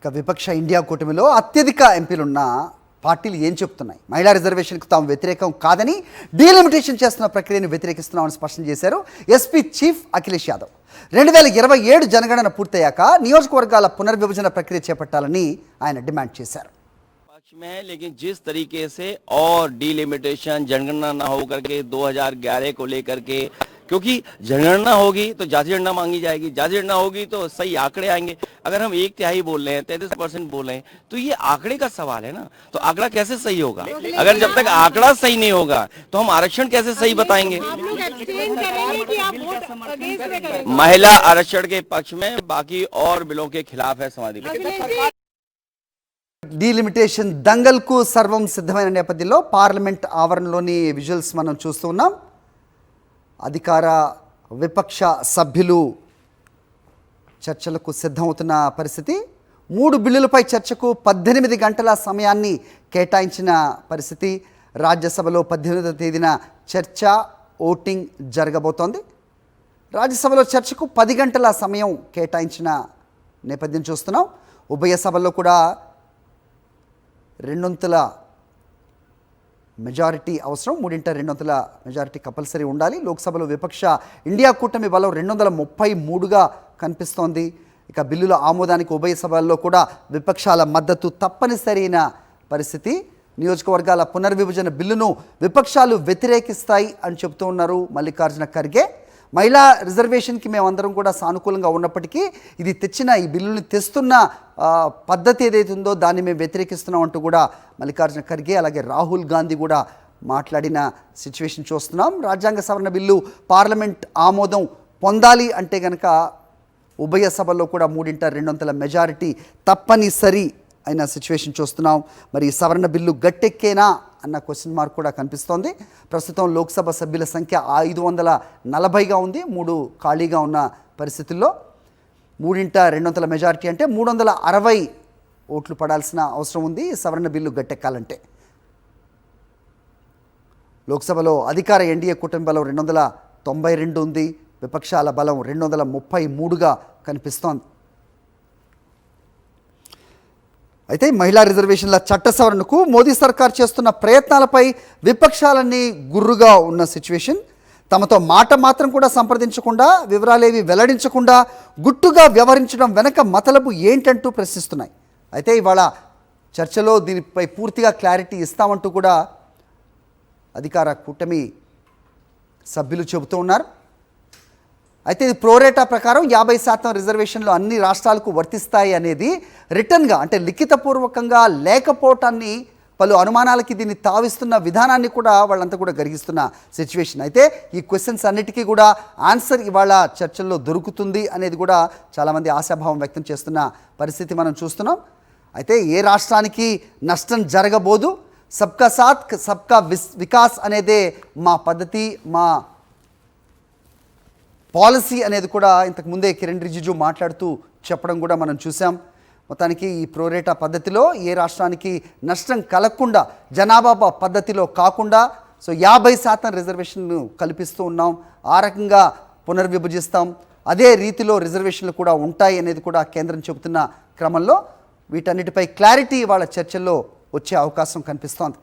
ఇక విపక్ష ఇండియా కూటమిలో అత్యధిక ఎంపీలున్న పార్టీలు ఏం చెప్తున్నాయి? మహిళా రిజర్వేషన్కు తాము వ్యతిరేకం కాదని డీలిమిటేషన్ చేస్తున్న ప్రక్రియను వ్యతిరేకిస్తున్నామని స్పష్టం చేశారు ఎస్పీ చీఫ్ అఖిలేష్ యాదవ్. 2027 జనగణన పూర్తయ్యాక నియోజకవర్గాల పునర్విభజన ప్రక్రియ చేపట్టాలని ఆయన డిమాండ్ చేశారు. में लेकिन जिस तरीके से और डीलिमिटेशन जनगणना ना होकर के 2011 को लेकर के, क्योंकि जनगणना होगी तो जाति जनगणना मांगी जाएगी, जाति जनगणना होगी तो सही आंकड़े आएंगे. अगर हम 1/3 बोल रहे हैं, 33% बोल रहे हैं, तो ये आंकड़े का सवाल है ना. तो आंकड़ा कैसे सही होगा? अगर जब तक आंकड़ा सही नहीं होगा तो हम आरक्षण कैसे सही बताएंगे? महिला आरक्षण के पक्ष में, बाकी और बिलों के खिलाफ है समाजवादी. డీలిమిటేషన్ దంగల్కు సర్వం సిద్ధమైన నేపథ్యంలో పార్లమెంట్ ఆవరణలోని విజువల్స్ మనం చూస్తున్నాం. అధికార విపక్ష సభ్యులు చర్చలకు సిద్ధమవుతున్న పరిస్థితి. 3 బిల్లులపై చర్చకు 18 గంటల సమయాన్ని కేటాయించిన పరిస్థితి. రాజ్యసభలో 18వ తేదీన చర్చ, ఓటింగ్ జరగబోతోంది. రాజ్యసభలో చర్చకు 10 గంటల సమయం కేటాయించిన నేపథ్యం చూస్తున్నాం. ఉభయ సభల్లో కూడా 200 మెజారిటీ అవసరం. 3/2 మెజారిటీ కంపల్సరీ ఉండాలి. లోక్సభలో విపక్ష ఇండియా కూటమి బలం 233గా కనిపిస్తోంది. ఇక బిల్లుల ఆమోదానికి ఉభయ సభల్లో కూడా విపక్షాల మద్దతు తప్పనిసరైన పరిస్థితి. నియోజకవర్గాల పునర్విభజన బిల్లును విపక్షాలు వ్యతిరేకిస్తాయి అని చెబుతూ ఉన్నారు మల్లికార్జున ఖర్గే. మహిళా రిజర్వేషన్కి మేమందరం కూడా సానుకూలంగా ఉన్నప్పటికీ ఇది తెచ్చిన, ఈ బిల్లుని తెస్తున్న పద్ధతి ఏదైతే ఉందో దాన్ని మేము వ్యతిరేకిస్తున్నాం అంటూ కూడా మల్లికార్జున ఖర్గే, అలాగే రాహుల్ గాంధీ కూడా మాట్లాడిన సిచ్యువేషన్ చూస్తున్నాం. రాజ్యాంగ సవరణ బిల్లు పార్లమెంట్ ఆమోదం పొందాలి అంటే కనుక ఉభయ సభల్లో కూడా 3/2 మెజారిటీ తప్పనిసరి అయిన సిచ్యువేషన్ చూస్తున్నాం. మరి సవరణ బిల్లు గట్టెక్కేనా అన్న క్వశ్చన్ మార్క్ కూడా కనిపిస్తోంది. ప్రస్తుతం లోక్సభ సభ్యుల సంఖ్య 540గా ఉంది. 3 ఖాళీగా ఉన్న పరిస్థితుల్లో 3/2 మెజారిటీ అంటే 360 ఓట్లు పడాల్సిన అవసరం ఉంది సవరణ బిల్లు గట్టెక్కాలంటే. లోక్సభలో అధికార ఎన్డీఏ కూటమి బలం 292 ఉంది. విపక్షాల బలం 233గా కనిపిస్తోంది. అయితే మహిళా రిజర్వేషన్ల చట్ట సవరణకు మోదీ సర్కార్ చేస్తున్న ప్రయత్నాలపై విపక్షాలన్నీ గుర్రుగా ఉన్న సిచ్యువేషన్. తమతో మాట మాత్రం కూడా సంప్రదించకుండా, వివరాలేవి వెల్లడించకుండా గుట్టుగా వ్యవహరించడం వెనక మతలబు ఏంటంటూ ప్రశ్నిస్తున్నాయి. అయితే ఇవాళ చర్చలో దీనిపై పూర్తిగా క్లారిటీ ఇస్తామంటూ కూడా అధికార కూటమి సభ్యులు చెబుతూ ఉన్నారు. అయితే ఇది ప్రోరేటా ప్రకారం 50% రిజర్వేషన్లు అన్ని రాష్ట్రాలకు వర్తిస్తాయి అనేది రిటర్న్గా, అంటే లిఖితపూర్వకంగా లేకపోవటాన్ని, పలు అనుమానాలకి దీన్ని తావిస్తున్న విధానాన్ని కూడా వాళ్ళంతా కూడా గర్హిస్తున్న సిచ్యువేషన్. అయితే ఈ క్వశ్చన్స్ అన్నిటికీ కూడా ఆన్సర్ ఇవాళ చర్చల్లో దొరుకుతుంది అనేది కూడా చాలామంది ఆశాభావం వ్యక్తం చేస్తున్న పరిస్థితి మనం చూస్తున్నాం. అయితే ఏ రాష్ట్రానికి నష్టం జరగబోదు, సబ్కా సాత్ సబ్కా వికాస్ అనేదే మా పద్ధతి, మా పాలసీ అనేది కూడా ఇంతకుముందే కిరణ్ రిజిజు మాట్లాడుతూ చెప్పడం కూడా మనం చూసాం. మొత్తానికి ఈ ప్రోరేటా పద్ధతిలో ఏ రాష్ట్రానికి నష్టం కలగకుండా, జనాభా పద్ధతిలో కాకుండా 50% రిజర్వేషన్ను కల్పిస్తూ ఉన్నాం. ఆ రకంగా పునర్విభజిస్తాం. అదే రీతిలో రిజర్వేషన్లు కూడా ఉంటాయి అనేది కూడా కేంద్రం చెబుతున్న క్రమంలో వీటన్నిటిపై క్లారిటీ వాళ్ళ చర్చల్లో వచ్చే అవకాశం కనిపిస్తోంది.